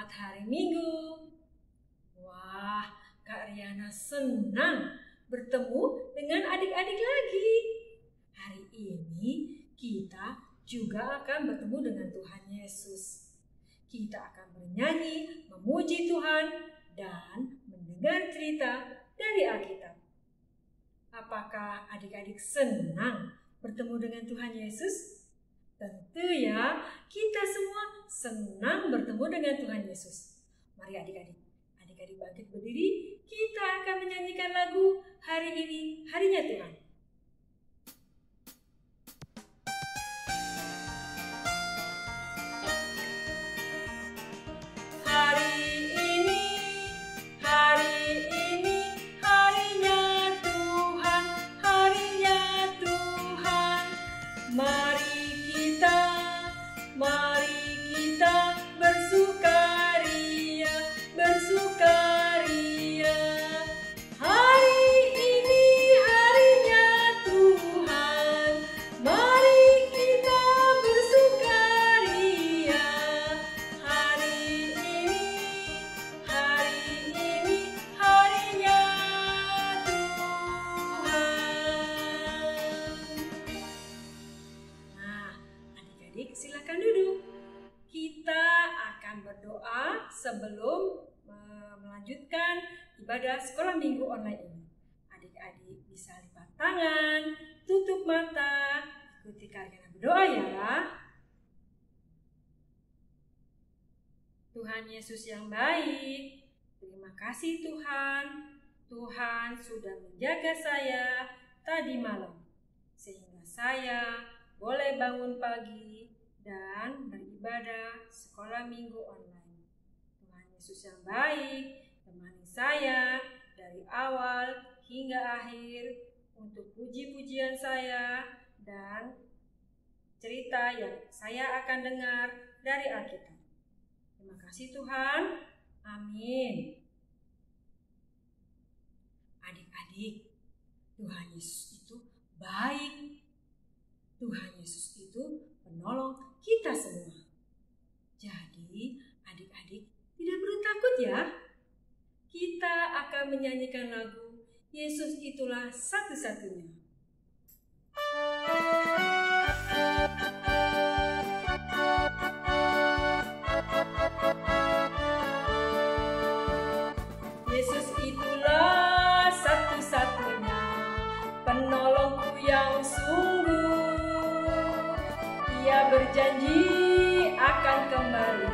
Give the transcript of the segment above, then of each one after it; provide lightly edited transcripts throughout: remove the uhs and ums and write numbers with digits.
Selamat hari Minggu. Wah, Kak Riana senang bertemu dengan adik-adik lagi. Hari ini kita juga akan bertemu dengan Tuhan Yesus. Kita akan bernyanyi, memuji Tuhan, dan mendengar cerita dari Alkitab. Apakah adik-adik senang bertemu dengan Tuhan Yesus? Tentu ya, kita semua senang bertemu dengan Tuhan Yesus. Mari adik-adik bangkit berdiri, kita akan menyanyikan lagu Hari Ini Harinya Tuhan. Silakan duduk. Kita akan berdoa sebelum melanjutkan ibadah sekolah minggu online ini. Adik-adik bisa lipat tangan, tutup mata, ikuti Kak Riana berdoa ya. Tuhan Yesus yang baik, terima kasih Tuhan. Tuhan sudah menjaga saya tadi malam, sehingga saya boleh bangun pagi dan beribadah sekolah minggu online. Tuhan Yesus yang baik, temani saya dari awal hingga akhir untuk puji-pujian saya dan cerita yang saya akan dengar dari Alkitab. Terima kasih Tuhan. Amin. Adik-adik, Tuhan Yesus itu baik. Tuhan Yesus itu penolong kita semua. Jadi, adik-adik tidak perlu takut ya. Kita akan menyanyikan lagu Yesus Itulah Satu-Satunya. Yesus itulah satu-satunya penolongku yang sungguh. Ia berjanji akan kembali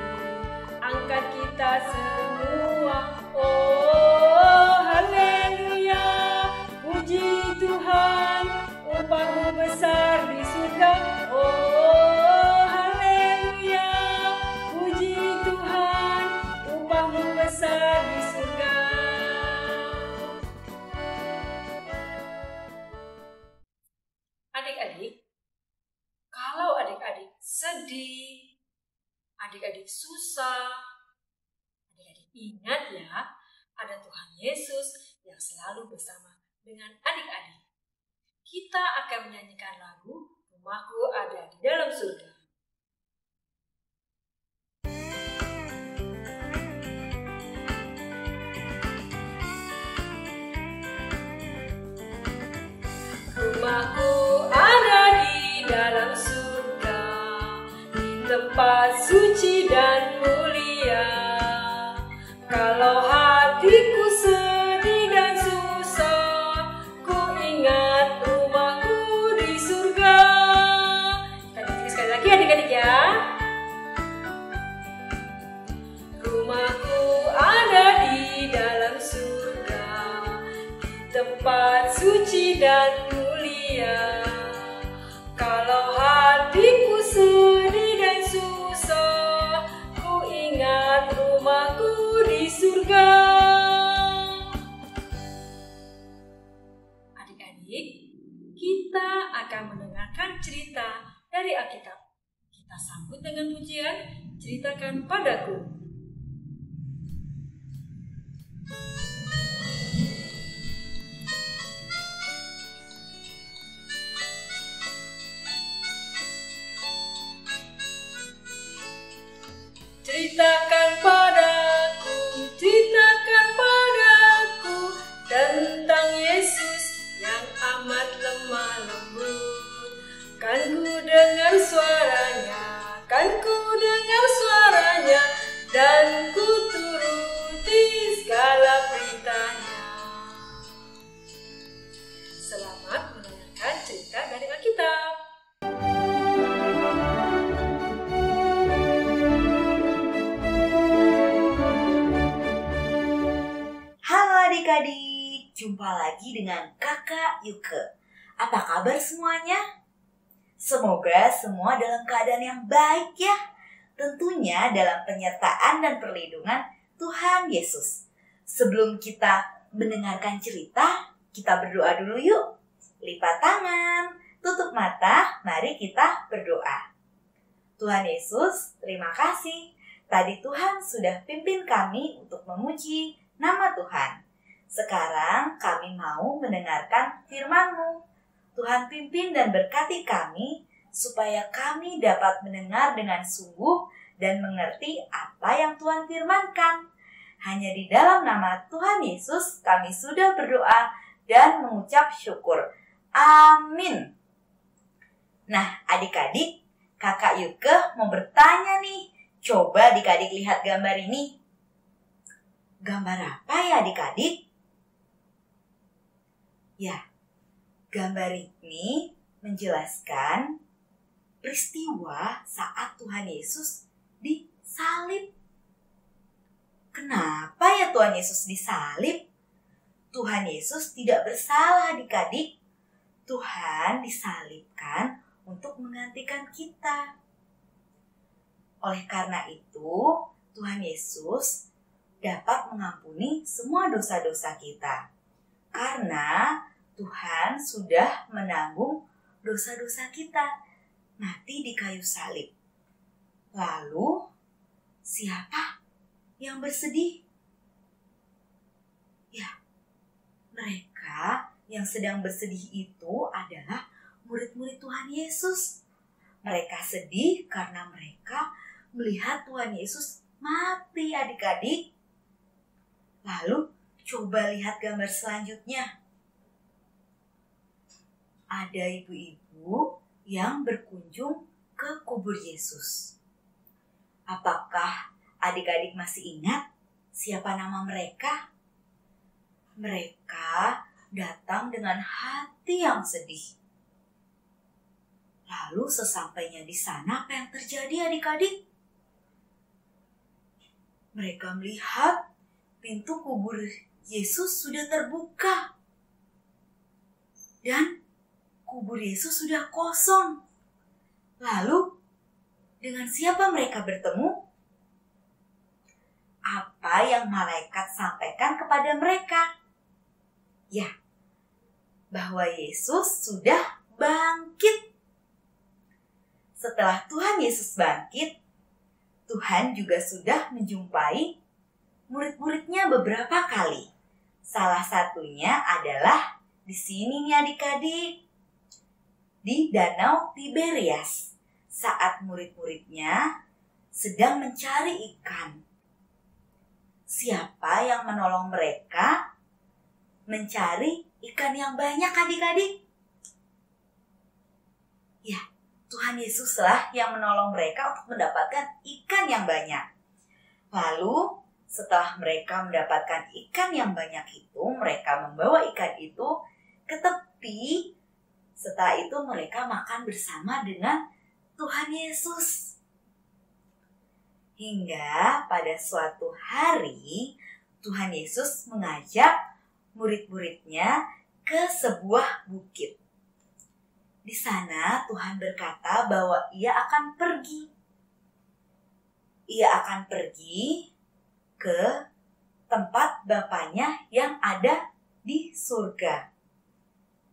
angkat kita semua. Oh haleluya, puji Tuhan, upahmu besar di surga. Oh haleluya, puji Tuhan, upahmu besar di surga. Adik-adik, kalau adik-adik sedih, adik-adik susah, adik-adik ingat ya, ada Tuhan Yesus yang selalu bersama dengan adik-adik. Kita akan menyanyikan lagu Rumahku Ada di Dalam Surga. Rumahku ada di dalam surga, di tempat suci dan mulia. Kalau hatiku sedih dan susah, ku ingat rumahku di surga. Kita nyanyi sekali lagi adik-adik ya. Rumahku ada di dalam surga, di tempat suci dan mulia. Kalau hatiku sedih dan susah, ku ingat rumahku di surga. Adik-adik, kita akan mendengarkan cerita dari Alkitab. Kita sambut dengan pujian, ceritakan padaku. Ceritakan pada dengar suaranya, kan ku dengar suaranya, dan ku turuti segala perintahnya. Selamat mendengarkan cerita dari Alkitab. Halo adik-adik, jumpa lagi dengan Kakak Yuke. Apa kabar semuanya? Semoga semua dalam keadaan yang baik ya. Tentunya dalam penyertaan dan perlindungan Tuhan Yesus. Sebelum kita mendengarkan cerita, kita berdoa dulu yuk. Lipat tangan, tutup mata, mari kita berdoa. Tuhan Yesus, terima kasih. Tadi Tuhan sudah pimpin kami untuk memuji nama Tuhan. Sekarang kami mau mendengarkan firman-Mu. Tuhan pimpin dan berkati kami supaya kami dapat mendengar dengan sungguh dan mengerti apa yang Tuhan firmankan. Hanya di dalam nama Tuhan Yesus kami sudah berdoa dan mengucap syukur. Amin. Nah, adik-adik, Kakak Yuke mau bertanya nih. Coba adik-adik lihat gambar ini. Gambar apa ya adik-adik? Ya, gambar ini menjelaskan peristiwa saat Tuhan Yesus disalib. Kenapa ya Tuhan Yesus disalib? Tuhan Yesus tidak bersalah adik-adik. Tuhan disalibkan untuk menggantikan kita. Oleh karena itu, Tuhan Yesus dapat mengampuni semua dosa-dosa kita. Karena Tuhan sudah menanggung dosa-dosa kita, mati di kayu salib. Lalu, siapa yang bersedih? Ya, mereka yang sedang bersedih itu adalah murid-murid Tuhan Yesus. Mereka sedih karena mereka melihat Tuhan Yesus mati adik-adik. Lalu, coba lihat gambar selanjutnya. Ada ibu-ibu yang berkunjung ke kubur Yesus. Apakah adik-adik masih ingat siapa nama mereka? Mereka datang dengan hati yang sedih. Lalu sesampainya di sana apa yang terjadi adik-adik? Mereka melihat pintu kubur Yesus sudah terbuka. Dan kubur Yesus sudah kosong. Lalu, dengan siapa mereka bertemu? Apa yang malaikat sampaikan kepada mereka? Ya, bahwa Yesus sudah bangkit. Setelah Tuhan Yesus bangkit, Tuhan juga sudah menjumpai murid-muridnya beberapa kali. Salah satunya adalah di sini nih adik-adik. Di Danau Tiberias, saat murid-muridnya sedang mencari ikan. Siapa yang menolong mereka mencari ikan yang banyak adik-adik? Ya, Tuhan Yesuslah yang menolong mereka untuk mendapatkan ikan yang banyak. Lalu, setelah mereka mendapatkan ikan yang banyak itu, mereka membawa ikan itu ke tepi. Setelah itu mereka makan bersama dengan Tuhan Yesus. Hingga pada suatu hari, Tuhan Yesus mengajak murid-muridnya ke sebuah bukit. Di sana Tuhan berkata bahwa Ia akan pergi. Ia akan pergi ke tempat Bapaknya yang ada di surga.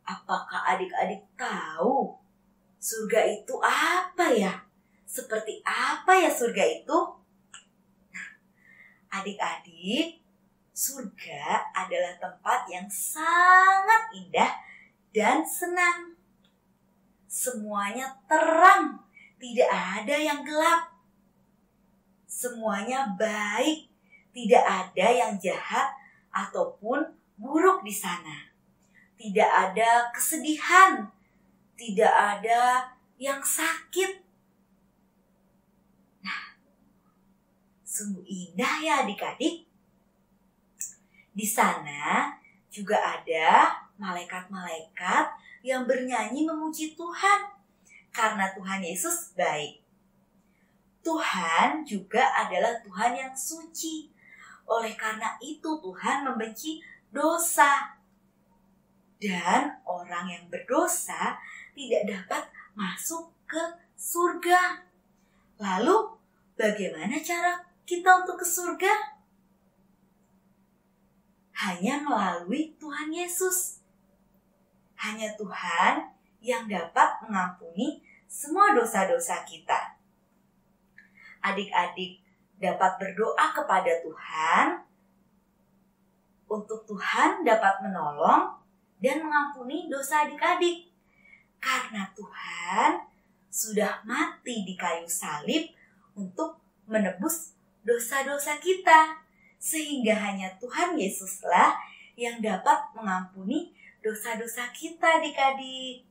Apakah adik-adik tahu surga itu apa ya? Seperti apa ya surga itu? Nah, adik-adik, surga adalah tempat yang sangat indah dan senang. Semuanya terang, tidak ada yang gelap. Semuanya baik, tidak ada yang jahat ataupun buruk di sana. Tidak ada kesedihan, tidak ada yang sakit. Nah, sungguh indah ya adik-adik. Di sana juga ada malaikat-malaikat yang bernyanyi memuji Tuhan karena Tuhan Yesus baik. Tuhan juga adalah Tuhan yang suci. Oleh karena itu Tuhan membenci dosa. Dan orang yang berdosa tidak dapat masuk ke surga. Lalu bagaimana cara kita untuk ke surga? Hanya melalui Tuhan Yesus. Hanya Tuhan yang dapat mengampuni semua dosa-dosa kita. Adik-adik dapat berdoa kepada Tuhan untuk Tuhan dapat menolong dan mengampuni dosa adik-adik. Karena Tuhan sudah mati di kayu salib untuk menebus dosa-dosa kita. Sehingga hanya Tuhan Yesuslah yang dapat mengampuni dosa-dosa kita adik-adik.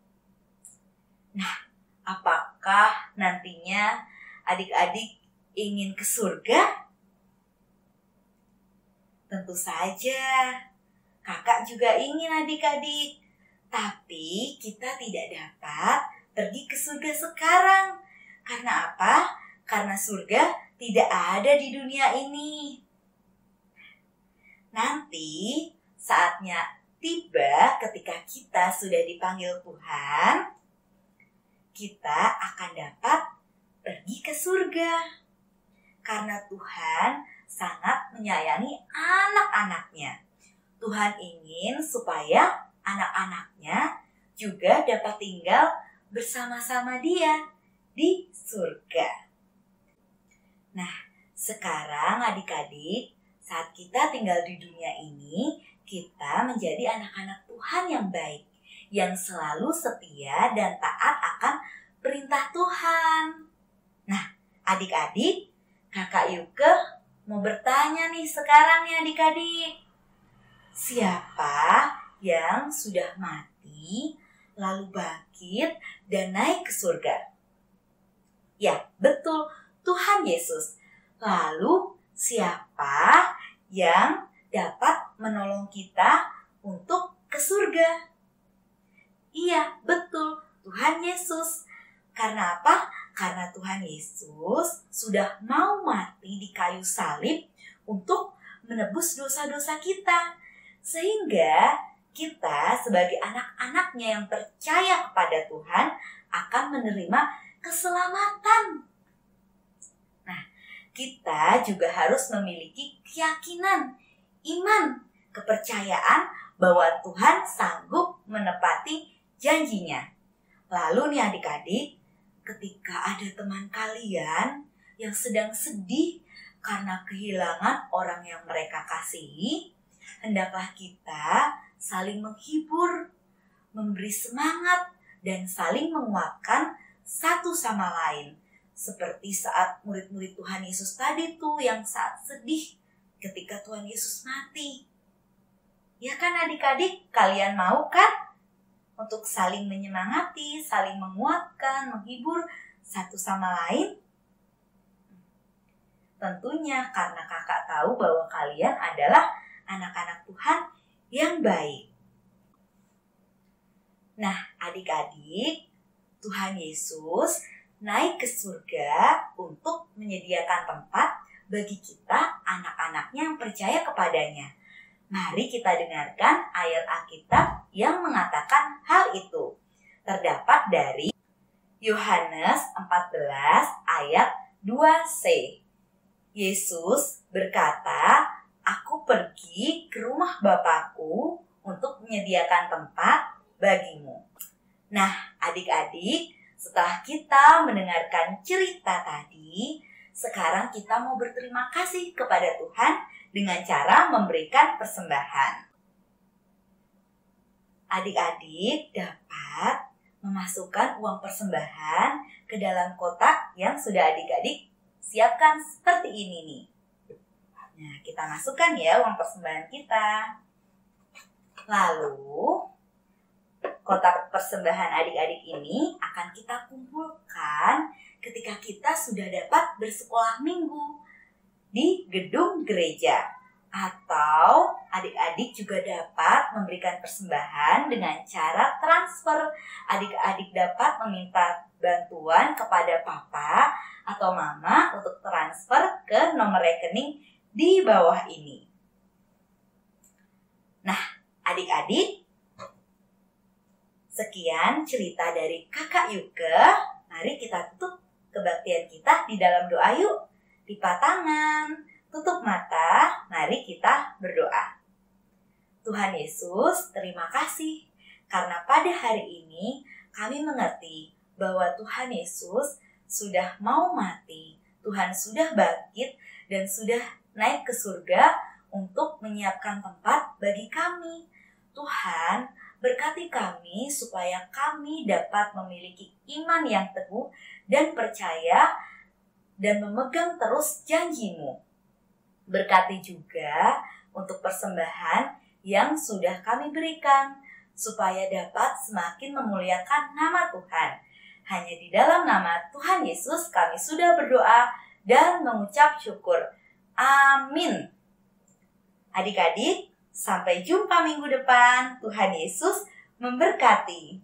Nah, apakah nantinya adik-adik ingin ke surga? Tentu saja. Kakak juga ingin adik-adik. Tapi kita tidak dapat pergi ke surga sekarang. Karena apa? Karena surga tidak ada di dunia ini. Nanti saatnya tiba ketika kita sudah dipanggil Tuhan, kita akan dapat pergi ke surga. Karena Tuhan sangat menyayangi anak-anaknya. Tuhan ingin supaya anak-anaknya juga dapat tinggal bersama-sama Dia di surga. Nah, sekarang adik-adik, saat kita tinggal di dunia ini, kita menjadi anak-anak Tuhan yang baik, yang selalu setia dan taat akan perintah Tuhan. Nah, adik-adik, Kakak Yuke mau bertanya nih sekarang nih adik-adik. Siapa yang sudah mati, lalu bangkit dan naik ke surga? Ya, betul, Tuhan Yesus. Lalu siapa yang dapat menolong kita untuk ke surga? Iya, betul, Tuhan Yesus. Karena apa? Karena Tuhan Yesus sudah mau mati di kayu salib untuk menebus dosa-dosa kita. Sehingga kita sebagai anak-anaknya yang percaya kepada Tuhan akan menerima keselamatan. Nah, kita juga harus memiliki keyakinan, iman, kepercayaan bahwa Tuhan sanggup menepati janjinya. Lalu nih adik-adik, ketika ada teman kalian yang sedang sedih karena kehilangan orang yang mereka kasihi, hendaklah kita saling menghibur, memberi semangat, dan saling menguatkan satu sama lain. Seperti saat murid-murid Tuhan Yesus tadi tuh yang saat sedih ketika Tuhan Yesus mati. Ya kan adik-adik, kalian mau kan? Untuk saling menyemangati, saling menguatkan, menghibur satu sama lain? Tentunya karena kakak tahu bahwa kalian adalah anak-anak Tuhan yang baik. Nah, adik-adik, Tuhan Yesus naik ke surga untuk menyediakan tempat bagi kita anak-anaknya yang percaya kepadanya. Mari kita dengarkan ayat Alkitab yang mengatakan hal itu. Terdapat dari Yohanes 14 ayat 2c. Yesus berkata, "Aku pergi ke rumah Bapakku untuk menyediakan tempat bagimu." Nah, adik-adik, setelah kita mendengarkan cerita tadi, sekarang kita mau berterima kasih kepada Tuhan dengan cara memberikan persembahan. Adik-adik dapat memasukkan uang persembahan ke dalam kotak yang sudah adik-adik siapkan seperti ini nih. Nah, kita masukkan ya uang persembahan kita. Lalu, Kotak persembahan adik-adik ini akan kita kumpulkan ketika kita sudah dapat bersekolah minggu di gedung gereja. Atau adik-adik juga dapat memberikan persembahan dengan cara transfer. Adik-adik dapat meminta bantuan kepada papa atau mama untuk transfer ke nomor rekening di bawah ini. Nah, adik-adik, sekian cerita dari Kakak Yuke. Mari kita tutup kebaktian kita di dalam doa yuk. Lipat tangan, tutup mata, mari kita berdoa. Tuhan Yesus, terima kasih karena pada hari ini kami mengerti bahwa Tuhan Yesus sudah mau mati, Tuhan sudah bangkit dan sudah naik ke surga untuk menyiapkan tempat bagi kami. Tuhan, berkati kami supaya kami dapat memiliki iman yang teguh dan percaya dan memegang terus janji-Mu. Berkati juga untuk persembahan yang sudah kami berikan supaya dapat semakin memuliakan nama Tuhan. Hanya di dalam nama Tuhan Yesus kami sudah berdoa dan mengucap syukur. Amin. Adik-adik, sampai jumpa minggu depan. Tuhan Yesus memberkati.